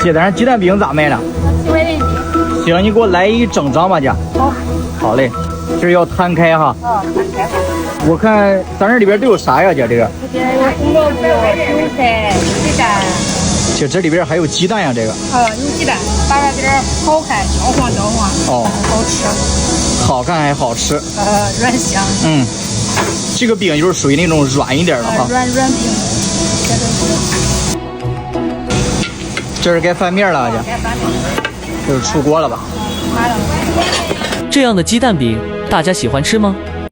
姐，咱鸡蛋饼咋卖呢7块钱一斤。行，你给我来一整张吧，姐。好。好嘞，这是要摊开哈。摊开。我看咱这里边都有啥呀，姐？这个？这边有红萝卜、韭菜、鸡蛋。姐，这里边还有鸡蛋呀，这个。有鸡蛋，打扮点好看，焦黄焦黄。哦。好吃。好看还好吃。软香。嗯，这个饼就是属于那种软一点的哈。软饼。这是该翻面了，姐。该翻面。就是出锅了吧？马上。这样的鸡蛋饼，大家喜欢吃吗？